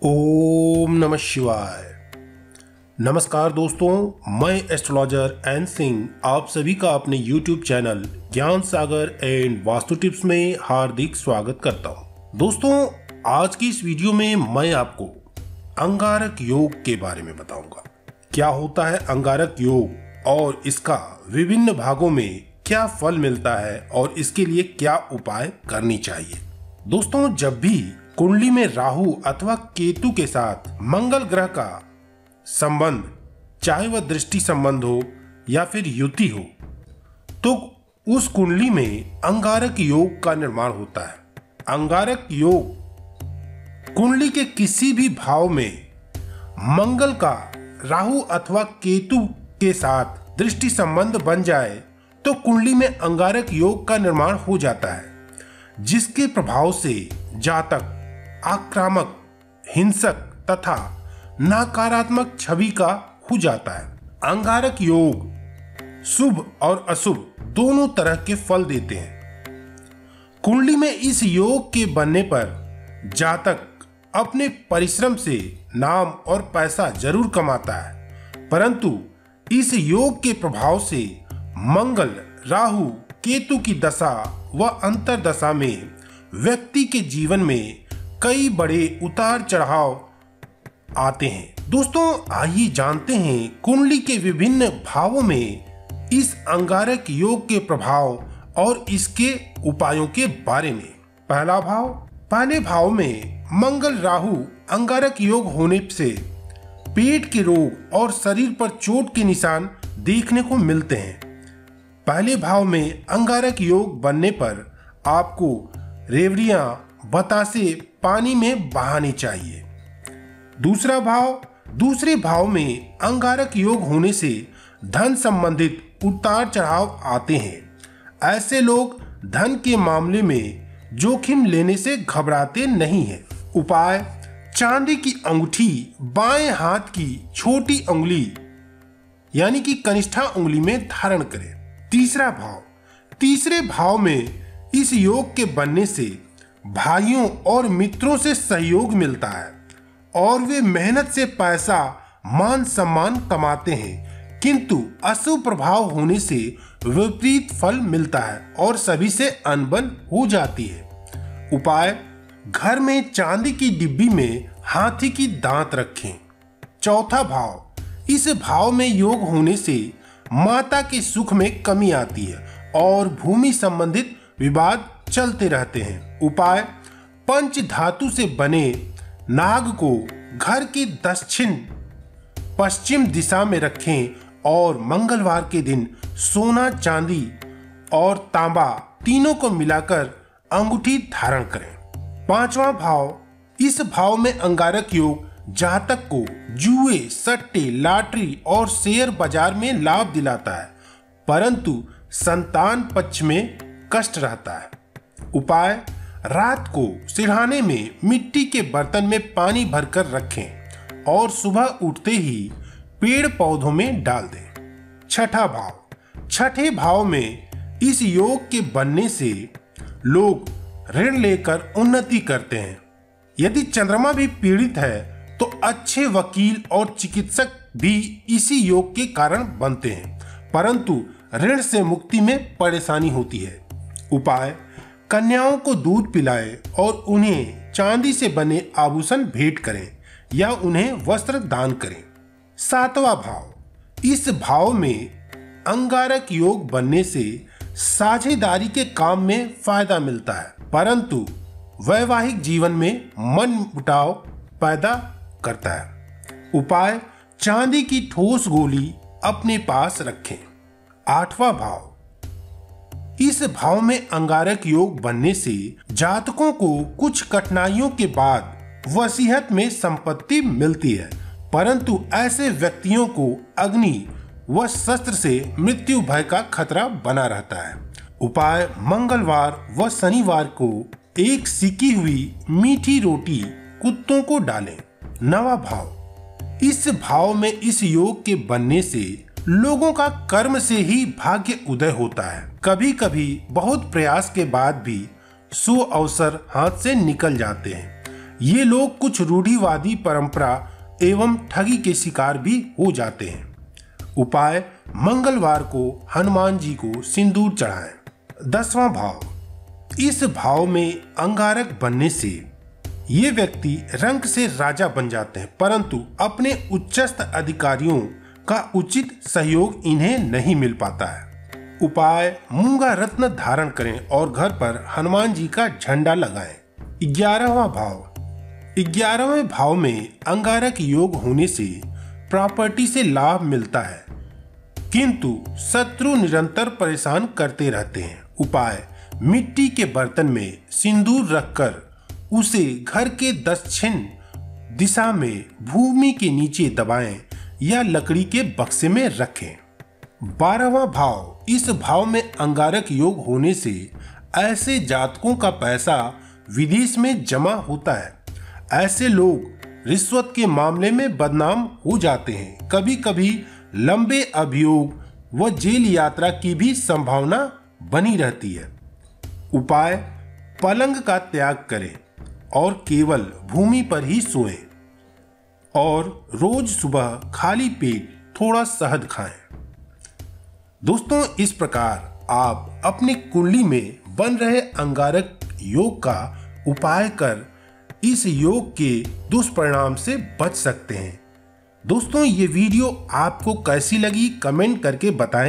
ओम नमः शिवाय। नमस्कार दोस्तों, मैं एस्ट्रोलॉजर एन सिंह आप सभी का अपने YouTube चैनल ज्ञान सागर एंड वास्तु टिप्स में हार्दिक स्वागत करता हूं। दोस्तों, आज की इस वीडियो में मैं आपको अंगारक योग के बारे में बताऊंगा। क्या होता है अंगारक योग और इसका विभिन्न भागों में क्या फल मिलता है और इसके लिए क्या उपाय करनी चाहिए। दोस्तों, जब भी कुंडली में राहु अथवा केतु के साथ मंगल ग्रह का संबंध, चाहे वह दृष्टि संबंध हो या फिर युति हो, तो उस कुंडली में अंगारक योग का निर्माण होता है। अंगारक योग कुंडली के किसी भी भाव में मंगल का राहु अथवा केतु के साथ दृष्टि संबंध बन जाए तो कुंडली में अंगारक योग का निर्माण हो जाता है, जिसके प्रभाव से जातक आक्रामक, हिंसक तथा नकारात्मक छवि का हो जाता है। अंगारक योग शुभ और अशुभ दोनों तरह के फल देते हैं। कुंडली में इस योग के बनने पर जातक अपने परिश्रम से नाम और पैसा जरूर कमाता है, परंतु इस योग के प्रभाव से मंगल, राहु, केतु की दशा व अंतरदशा में व्यक्ति के जीवन में कई बड़े उतार चढ़ाव आते हैं। दोस्तों, आइए जानते हैं कुंडली के विभिन्न भावों में इस अंगारक योग के प्रभाव और इसके उपायों के बारे में। पहला भाव। पहले भाव में मंगल राहु अंगारक योग होने से पेट के रोग और शरीर पर चोट के निशान देखने को मिलते हैं। पहले भाव में अंगारक योग बनने पर आपको रेवड़ियां, बतासे पानी में बहानी चाहिए। दूसरा भाव। दूसरे भाव में अंगारक योग होने से धन संबंधित उतार चढ़ाव आते हैं। ऐसे लोग धन के मामले में जोखिम लेने से घबराते नहीं हैं। उपाय। चांदी की अंगूठी बाएं हाथ की छोटी उंगली यानी कि कनिष्ठा उंगली में धारण करें। तीसरा भाव। तीसरे भाव में इस योग के बनने से भाइयों और मित्रों से सहयोग मिलता है और वे मेहनत से पैसा, मान सम्मान कमाते हैं, किंतु अशुभ प्रभाव होने से विपरीत फल मिलता है और सभी से अनबन हो जाती है। उपाय। घर में चांदी की डिब्बी में हाथी की दांत रखें। चौथा भाव। इस भाव में योग होने से माता के सुख में कमी आती है और भूमि संबंधित विवाद चलते रहते हैं। उपाय। पंच धातु से बने नाग को घर की दक्षिण पश्चिम दिशा में रखें और मंगलवार के दिन सोना, चांदी और तांबा तीनों को मिलाकर अंगूठी धारण करें। पांचवा भाव। इस भाव में अंगारक योग जातक को जुए, सट्टे, लॉटरी और शेयर बाजार में लाभ दिलाता है, परंतु संतान पक्ष में कष्ट रहता है। उपाय। रात को सिरहाने में मिट्टी के बर्तन में पानी भरकर रखें और सुबह उठते ही पेड़ पौधों में डाल दें। छठा भाव। छठे भाव में इस योग के बनने से लोग ऋण लेकर उन्नति करते हैं। यदि चंद्रमा भी पीड़ित है तो अच्छे वकील और चिकित्सक भी इसी योग के कारण बनते हैं, परंतु ऋण से मुक्ति में परेशानी होती है। उपाय। कन्याओं को दूध पिलाएं और उन्हें चांदी से बने आभूषण भेंट करें या उन्हें वस्त्र दान करें। सातवां भाव। इस भाव में अंगारक योग बनने से साझेदारी के काम में फायदा मिलता है, परंतु वैवाहिक जीवन में मनमुटाव पैदा करता है। उपाय। चांदी की ठोस गोली अपने पास रखें। आठवां भाव। इस भाव में अंगारक योग बनने से जातकों को कुछ कठिनाइयों के बाद वसीयत में संपत्ति मिलती है, परंतु ऐसे व्यक्तियों को अग्नि व शस्त्र से मृत्यु भय का खतरा बना रहता है। उपाय। मंगलवार व शनिवार को एक सिकी हुई मीठी रोटी कुत्तों को डालें। नवा भाव। इस भाव में इस योग के बनने से लोगों का कर्म से ही भाग्य उदय होता है। कभी कभी बहुत प्रयास के बाद भी शुभ अवसर हाथ से निकल जाते हैं। ये लोग कुछ रूढ़िवादी परंपरा एवं ठगी के शिकार भी हो जाते हैं। उपाय: मंगलवार को हनुमान जी को सिंदूर चढ़ाएं। 10वां भाव: इस भाव में अंगारक बनने से ये व्यक्ति रंग से राजा बन जाते हैं, परंतु अपने उच्चस्थ अधिकारियों का उचित सहयोग इन्हें नहीं मिल पाता है। उपाय: मूंगा रत्न धारण करें और घर पर हनुमान जी का झंडा लगाएं। 11वां भाव: 11वें भाव में अंगारक योग होने से प्रॉपर्टी से लाभ मिलता है, किंतु शत्रु निरंतर परेशान करते रहते हैं। उपाय: मिट्टी के बर्तन में सिंदूर रखकर उसे घर के दक्षिण दिशा में भूमि के नीचे दबाएं या लकड़ी के बक्से में रखें। 12वां भाव: इस भाव में अंगारक योग होने से ऐसे जातकों का पैसा विदेश में जमा होता है। ऐसे लोग रिश्वत के मामले में बदनाम हो जाते हैं। कभी कभी लंबे अभियोग व जेल यात्रा की भी संभावना बनी रहती है। उपाय: पलंग का त्याग करें और केवल भूमि पर ही सोएं और रोज सुबह खाली पेट थोड़ा शहद खाएं। दोस्तों, इस प्रकार आप अपनी कुंडली में बन रहे अंगारक योग का उपाय कर इस योग के दुष्परिणाम से बच सकते हैं। दोस्तों, ये वीडियो आपको कैसी लगी कमेंट करके बताएं।